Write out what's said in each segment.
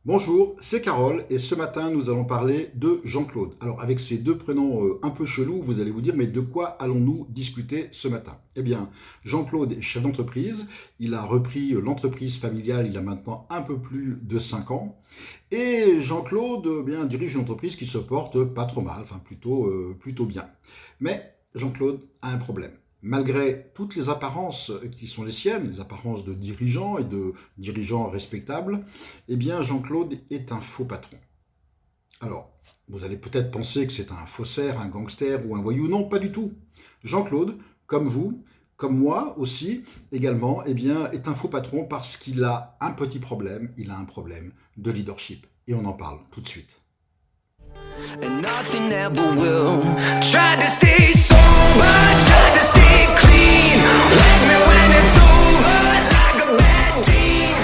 Bonjour, c'est Carole et ce matin nous allons parler de Jean-Claude. Alors avec ces deux prénoms un peu chelous, vous allez vous dire mais de quoi allons-nous discuter ce matin? Eh bien, Jean-Claude est chef d'entreprise, il a repris l'entreprise familiale il y a maintenant un peu plus de 5 ans et Jean-Claude dirige une entreprise qui se porte pas trop mal, enfin plutôt bien. Mais Jean-Claude a un problème. Malgré toutes les apparences qui sont les siennes, les apparences de dirigeants et de dirigeants respectables, eh bien Jean-Claude est un faux patron. Alors, vous allez peut-être penser que c'est un faussaire, un gangster ou un voyou. Non, pas du tout. Jean-Claude, comme vous, comme moi aussi, également, est un faux patron parce qu'il a un petit problème, il a un problème de leadership. Et on en parle tout de suite. And nothing ever will. Try to stay sober, try to stay clean. Wake me when it's over, like a bad dream.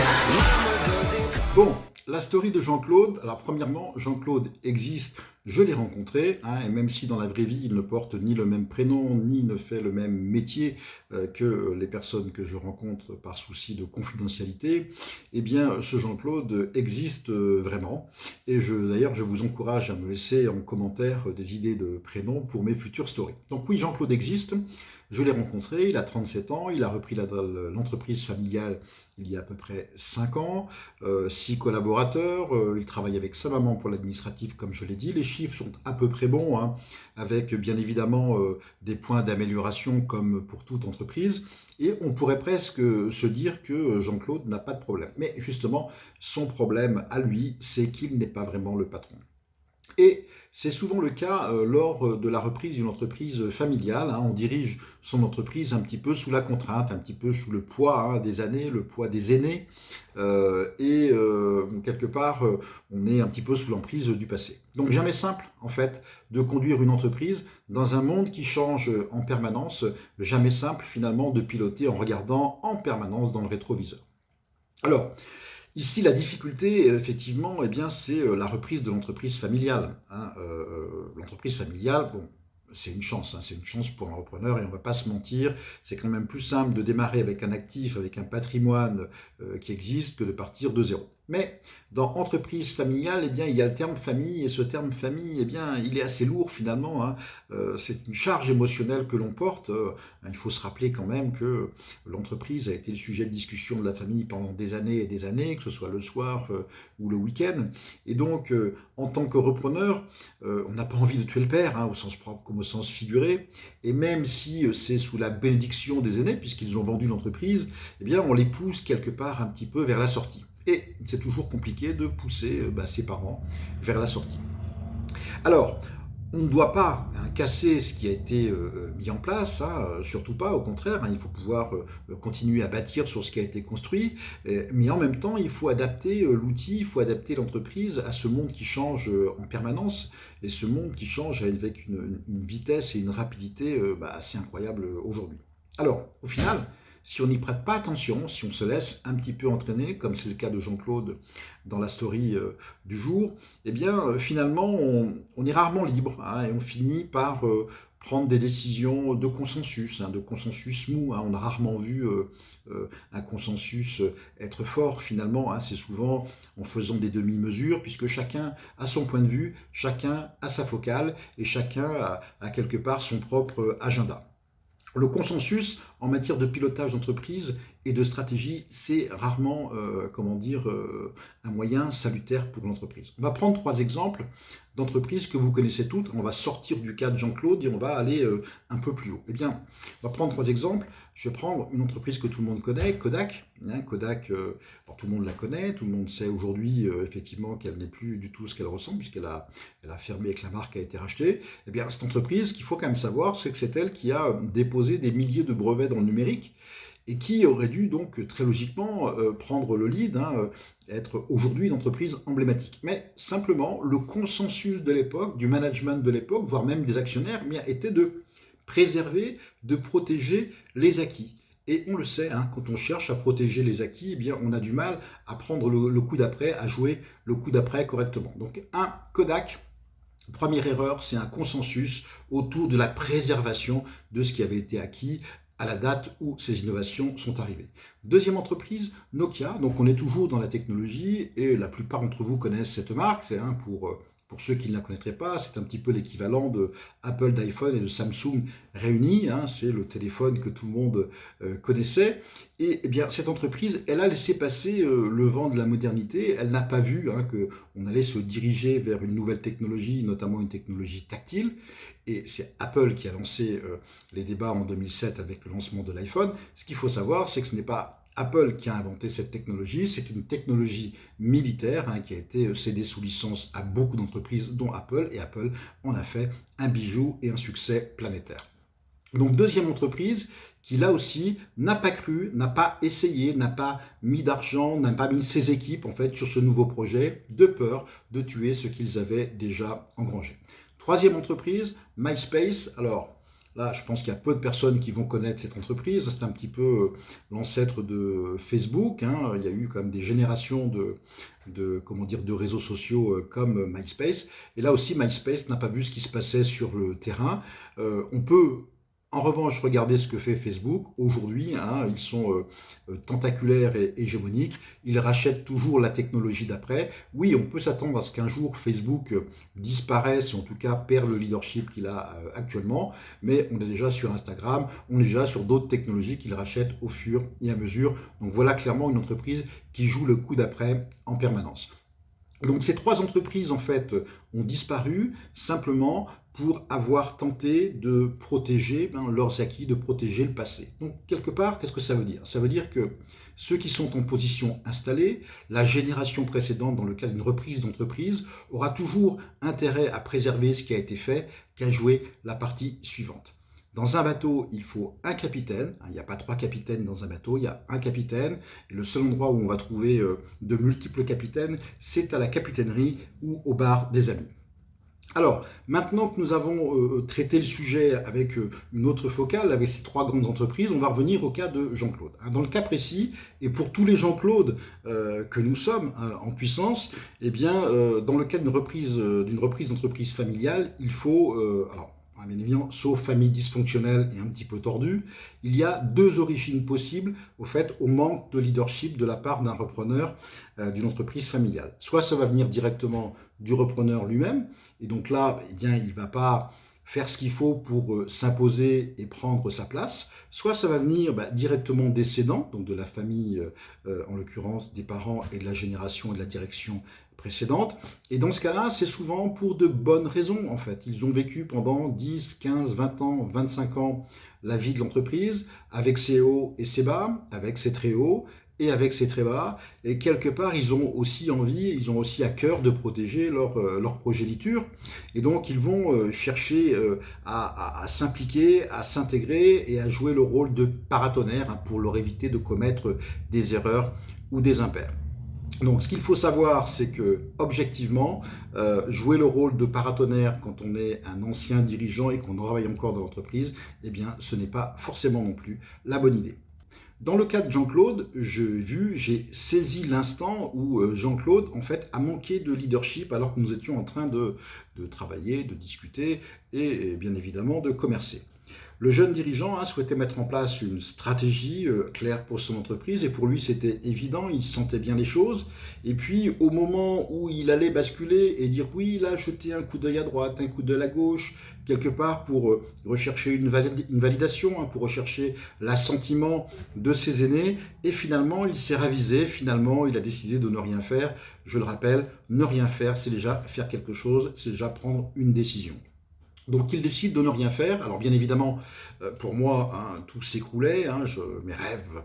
Bon, la story de Jean-Claude. Alors premièrement, Jean-Claude existe, je l'ai rencontré, et même si dans la vraie vie il ne porte ni le même prénom, ni ne fait le même métier que les personnes que je rencontre par souci de confidentialité, eh bien ce Jean-Claude existe vraiment. Et d'ailleurs, je vous encourage à me laisser en commentaire des idées de prénoms pour mes futures stories. Donc oui, Jean-Claude existe, je l'ai rencontré, il a 37 ans, il a repris l'entreprise familiale il y a à peu près 5 ans, 6 collaborateurs, il travaille avec sa maman pour l'administratif comme je l'ai dit, les chiffres sont à peu près bons, avec bien évidemment des points d'amélioration comme pour toute entreprise, et on pourrait presque se dire que Jean-Claude n'a pas de problème. Mais justement, son problème à lui, c'est qu'il n'est pas vraiment le patron. Et c'est souvent le cas lors de la reprise d'une entreprise familiale. On dirige son entreprise un petit peu sous la contrainte, un petit peu sous le poids des années, le poids des aînés. Quelque part, on est un petit peu sous l'emprise du passé. Donc jamais simple, en fait, de conduire une entreprise dans un monde qui change en permanence. Jamais simple, finalement, de piloter en regardant en permanence dans le rétroviseur. Alors, ici, la difficulté, effectivement, c'est la reprise de l'entreprise familiale. L'entreprise familiale, bon, c'est une chance pour un repreneur et on ne va pas se mentir, c'est quand même plus simple de démarrer avec un actif, avec un patrimoine qui existe que de partir de zéro. Mais dans entreprise familiale, il y a le terme famille et ce terme famille, il est assez lourd finalement. C'est une charge émotionnelle que l'on porte. Il faut se rappeler quand même que l'entreprise a été le sujet de discussion de la famille pendant des années et des années, que ce soit le soir ou le week-end. Et donc, en tant que repreneur, on n'a pas envie de tuer le père, au sens propre comme au sens figuré. Et même si c'est sous la bénédiction des aînés, puisqu'ils ont vendu l'entreprise, on les pousse quelque part un petit peu vers la sortie. Et c'est toujours compliqué de pousser ses parents vers la sortie. Alors, on ne doit pas casser ce qui a été mis en place, surtout pas, au contraire, il faut pouvoir continuer à bâtir sur ce qui a été construit, mais en même temps, il faut adapter l'outil, il faut adapter l'entreprise à ce monde qui change en permanence, et ce monde qui change avec une vitesse et une rapidité assez incroyable aujourd'hui. Alors, au final, si on n'y prête pas attention, si on se laisse un petit peu entraîner, comme c'est le cas de Jean-Claude dans la story du jour, finalement, on est rarement libre, et on finit par prendre des décisions de consensus mou. On a rarement vu un consensus être fort, finalement. C'est souvent en faisant des demi-mesures, puisque chacun a son point de vue, chacun a sa focale, et chacun a quelque part son propre agenda. Le consensus en matière de pilotage d'entreprise et de stratégie, c'est rarement un moyen salutaire pour l'entreprise. On va prendre 3 exemples d'entreprises que vous connaissez toutes. On va sortir du cas de Jean-Claude et on va aller un peu plus haut. On va prendre 3 exemples. Je vais prendre une entreprise que tout le monde connaît, Kodak. Kodak, tout le monde la connaît, tout le monde sait aujourd'hui effectivement qu'elle n'est plus du tout ce qu'elle ressemble puisqu'elle a fermé et que la marque a été rachetée. Cette entreprise, ce qu'il faut quand même savoir, c'est que c'est elle qui a déposé des milliers de brevets dans le numérique et qui aurait dû donc très logiquement prendre le lead, être aujourd'hui une entreprise emblématique. Mais simplement, le consensus de l'époque, du management de l'époque, voire même des actionnaires, était de préserver, de protéger les acquis. Et on le sait, quand on cherche à protéger les acquis, on a du mal à prendre le coup d'après, à jouer le coup d'après correctement. Donc un Kodak, première erreur, c'est un consensus autour de la préservation de ce qui avait été acquis à la date où ces innovations sont arrivées. Deuxième entreprise, Nokia. Donc on est toujours dans la technologie et la plupart d'entre vous connaissent cette marque. C'est pour ceux qui ne la connaîtraient pas, c'est un petit peu l'équivalent de Apple, d'iPhone et de Samsung réunis. C'est le téléphone que tout le monde connaissait. Et eh bien, cette entreprise, elle a laissé passer le vent de la modernité. Elle n'a pas vu qu'on allait se diriger vers une nouvelle technologie, notamment une technologie tactile. Et c'est Apple qui a lancé les débats en 2007 avec le lancement de l'iPhone. Ce qu'il faut savoir, c'est que ce n'est pas Apple qui a inventé cette technologie, c'est une technologie militaire qui a été cédée sous licence à beaucoup d'entreprises, dont Apple, et Apple en a fait un bijou et un succès planétaire. Donc deuxième entreprise qui là aussi n'a pas cru, n'a pas essayé, n'a pas mis d'argent, n'a pas mis ses équipes en fait sur ce nouveau projet de peur de tuer ce qu'ils avaient déjà engrangé. Troisième entreprise, MySpace. Alors là, je pense qu'il y a peu de personnes qui vont connaître cette entreprise. C'est un petit peu l'ancêtre de Facebook. Il y a eu quand même des générations de réseaux sociaux comme MySpace. Et là aussi, MySpace n'a pas vu ce qui se passait sur le terrain. On peut en revanche regarder ce que fait Facebook. Aujourd'hui, ils sont tentaculaires et hégémoniques. Ils rachètent toujours la technologie d'après. Oui, on peut s'attendre à ce qu'un jour Facebook disparaisse, ou en tout cas perd le leadership qu'il a actuellement. Mais on est déjà sur Instagram, on est déjà sur d'autres technologies qu'ils rachètent au fur et à mesure. Donc voilà clairement une entreprise qui joue le coup d'après en permanence. Donc ces trois entreprises en fait ont disparu simplement pour avoir tenté de protéger leurs acquis, de protéger le passé. Donc quelque part, qu'est-ce que ça veut dire? Ça veut dire que ceux qui sont en position installée, la génération précédente dans le cas d'une reprise d'entreprise, aura toujours intérêt à préserver ce qui a été fait qu'à jouer la partie suivante. Dans un bateau, il faut un capitaine. Il n'y a pas trois capitaines dans un bateau, il y a un capitaine. Et le seul endroit où on va trouver de multiples capitaines, c'est à la capitainerie ou au bar des amis. Alors, maintenant que nous avons traité le sujet avec une autre focale, avec ces trois grandes entreprises, on va revenir au cas de Jean-Claude. Dans le cas précis, et pour tous les Jean-Claude que nous sommes en puissance, eh bien, dans le cas d'une reprise d'entreprise familiale, il faut... bien évidemment, sauf famille dysfonctionnelle et un petit peu tordue, il y a deux origines possibles au manque de leadership de la part d'un repreneur d'une entreprise familiale. Soit ça va venir directement du repreneur lui-même, et donc là, eh bien, il ne va pas faire ce qu'il faut pour s'imposer et prendre sa place, soit ça va venir directement des cédants, donc de la famille, en l'occurrence des parents et de la génération et de la direction précédente. Et dans ce cas-là, c'est souvent pour de bonnes raisons, en fait. Ils ont vécu pendant 10, 15, 20 ans, 25 ans la vie de l'entreprise, avec ses hauts et ses bas, avec ses très hauts et avec ses très bas. Et quelque part, ils ont aussi envie, ils ont aussi à cœur de protéger leur progéniture. Et donc, ils vont chercher à s'impliquer, à s'intégrer et à jouer le rôle de paratonnerre pour leur éviter de commettre des erreurs ou des impairs. Donc, ce qu'il faut savoir, c'est que, objectivement, jouer le rôle de paratonnerre quand on est un ancien dirigeant et qu'on travaille encore dans l'entreprise, eh bien, ce n'est pas forcément non plus la bonne idée. Dans le cas de Jean-Claude, j'ai saisi l'instant où Jean-Claude, en fait, a manqué de leadership alors que nous étions en train de travailler, de discuter et bien évidemment de commercer. Le jeune dirigeant souhaitait mettre en place une stratégie claire pour son entreprise et pour lui c'était évident, il sentait bien les choses. Et puis au moment où il allait basculer et dire oui, là jeter un coup d'œil à droite, un coup d'œil à gauche, quelque part pour rechercher une validation, pour rechercher l'assentiment de ses aînés, et finalement il s'est ravisé, finalement il a décidé de ne rien faire. Je le rappelle, ne rien faire, c'est déjà faire quelque chose, c'est déjà prendre une décision. Donc il décide de ne rien faire. Alors bien évidemment, pour moi, tout s'écroulait, mes rêves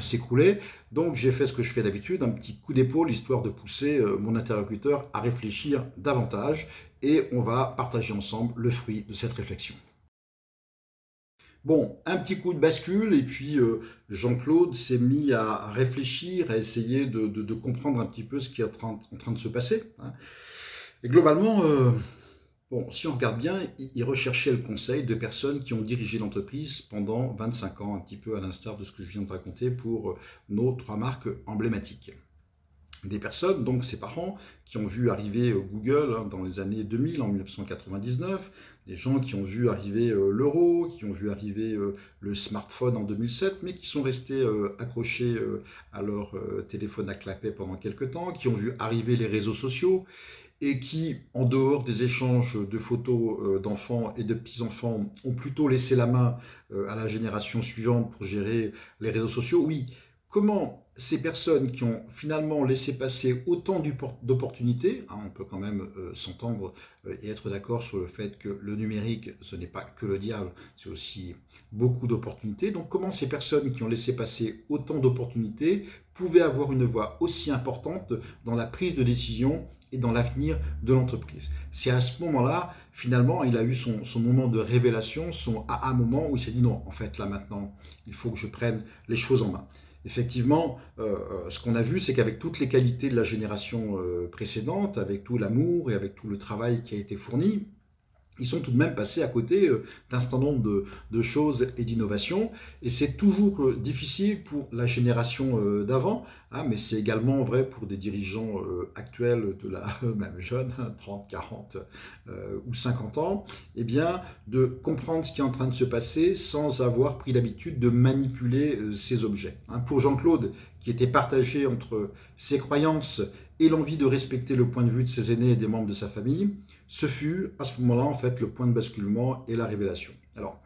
s'écroulaient. Donc j'ai fait ce que je fais d'habitude, un petit coup d'épaule, histoire de pousser mon interlocuteur à réfléchir davantage. Et on va partager ensemble le fruit de cette réflexion. Bon, un petit coup de bascule, et puis Jean-Claude s'est mis à réfléchir, à essayer de comprendre un petit peu ce qui est en train de se passer. Et globalement... si on regarde bien, il recherchait le conseil de personnes qui ont dirigé l'entreprise pendant 25 ans, un petit peu à l'instar de ce que je viens de raconter pour nos trois marques emblématiques. des personnes, donc ses parents, qui ont vu arriver Google dans les années 2000, en 1999, des gens qui ont vu arriver l'euro, qui ont vu arriver le smartphone en 2007, mais qui sont restés accrochés à leur téléphone à clapet pendant quelques temps, qui ont vu arriver les réseaux sociaux, et qui, en dehors des échanges de photos d'enfants et de petits-enfants, ont plutôt laissé la main à la génération suivante pour gérer les réseaux sociaux. Oui, comment ces personnes qui ont finalement laissé passer autant d'opportunités, hein, on peut quand même s'entendre et être d'accord sur le fait que le numérique, ce n'est pas que le diable, c'est aussi beaucoup d'opportunités. Donc comment ces personnes qui ont laissé passer autant d'opportunités pouvaient avoir une voix aussi importante dans la prise de décision et dans l'avenir de l'entreprise. C'est à ce moment-là, finalement, il a eu son moment de révélation, son aha moment où il s'est dit non, en fait, là maintenant, il faut que je prenne les choses en main. Effectivement, ce qu'on a vu, c'est qu'avec toutes les qualités de la génération précédente, avec tout l'amour et avec tout le travail qui a été fourni, ils sont tout de même passés à côté d'un certain nombre de choses et d'innovations. Et c'est toujours difficile pour la génération d'avant, hein, mais c'est également vrai pour des dirigeants actuels de la même jeune, 30, 40 ou 50 ans, eh bien, de comprendre ce qui est en train de se passer sans avoir pris l'habitude de manipuler ces objets. Hein. Pour Jean-Claude, qui était partagé entre ses croyances et l'envie de respecter le point de vue de ses aînés et des membres de sa famille, ce fut à ce moment-là en fait le point de basculement et la révélation. Alors,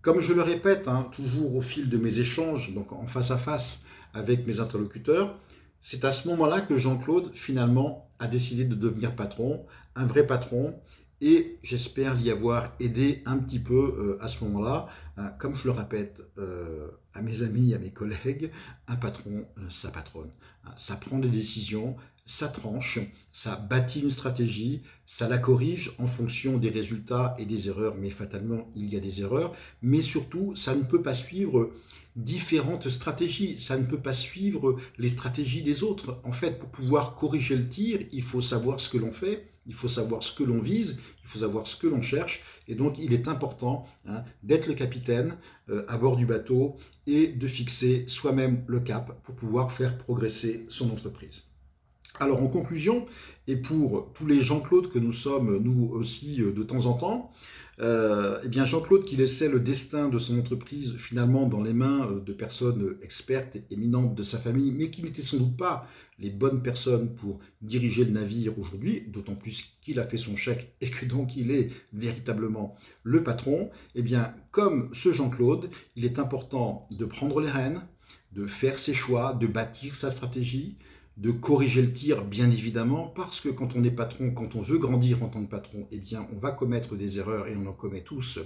comme je le répète, hein, toujours au fil de mes échanges, donc en face à face avec mes interlocuteurs, c'est à ce moment-là que Jean-Claude finalement a décidé de devenir patron, un vrai patron, et j'espère l'y avoir aidé un petit peu à ce moment-là. Comme je le répète à mes amis, à mes collègues, un patron, ça patronne. Ça prend des décisions, ça tranche, ça bâtit une stratégie, ça la corrige en fonction des résultats et des erreurs, mais fatalement, il y a des erreurs, mais surtout, ça ne peut pas suivre différentes stratégies, ça ne peut pas suivre les stratégies des autres. En fait, pour pouvoir corriger le tir, il faut savoir ce que l'on fait, il faut savoir ce que l'on vise, il faut savoir ce que l'on cherche, et donc il est important d'être le capitaine à bord du bateau et de fixer soi-même le cap pour pouvoir faire progresser son entreprise. Alors en conclusion, et pour tous les Jean-Claude que nous sommes, nous aussi, de temps en temps, eh bien Jean-Claude qui laissait le destin de son entreprise finalement dans les mains de personnes expertes et éminentes de sa famille, mais qui n'étaient sans doute pas les bonnes personnes pour diriger le navire aujourd'hui, d'autant plus qu'il a fait son chèque et que donc il est véritablement le patron, eh bien comme ce Jean-Claude, il est important de prendre les rênes, de faire ses choix, de bâtir sa stratégie, de corriger le tir, bien évidemment, parce que quand on est patron, quand on veut grandir en tant que patron, eh bien, on va commettre des erreurs et on en commet tous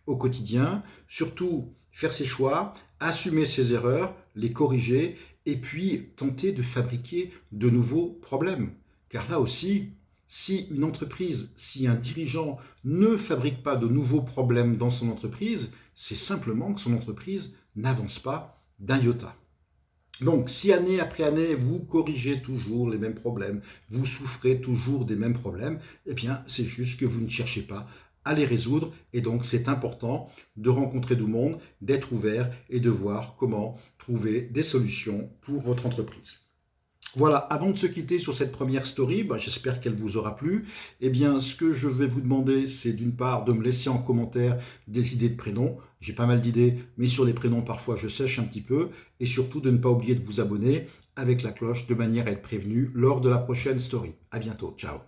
au quotidien. Surtout, faire ses choix, assumer ses erreurs, les corriger et puis tenter de fabriquer de nouveaux problèmes. Car là aussi, si une entreprise, si un dirigeant ne fabrique pas de nouveaux problèmes dans son entreprise, c'est simplement que son entreprise n'avance pas d'un iota. Donc, si année après année, vous corrigez toujours les mêmes problèmes, vous souffrez toujours des mêmes problèmes, eh bien, c'est juste que vous ne cherchez pas à les résoudre. Et donc, c'est important de rencontrer du monde, d'être ouvert et de voir comment trouver des solutions pour votre entreprise. Voilà, avant de se quitter sur cette première story, j'espère qu'elle vous aura plu. Eh bien, ce que je vais vous demander, c'est d'une part de me laisser en commentaire des idées de prénoms. J'ai pas mal d'idées, mais sur les prénoms, parfois, je sèche un petit peu. Et surtout, de ne pas oublier de vous abonner avec la cloche de manière à être prévenu lors de la prochaine story. À bientôt, ciao.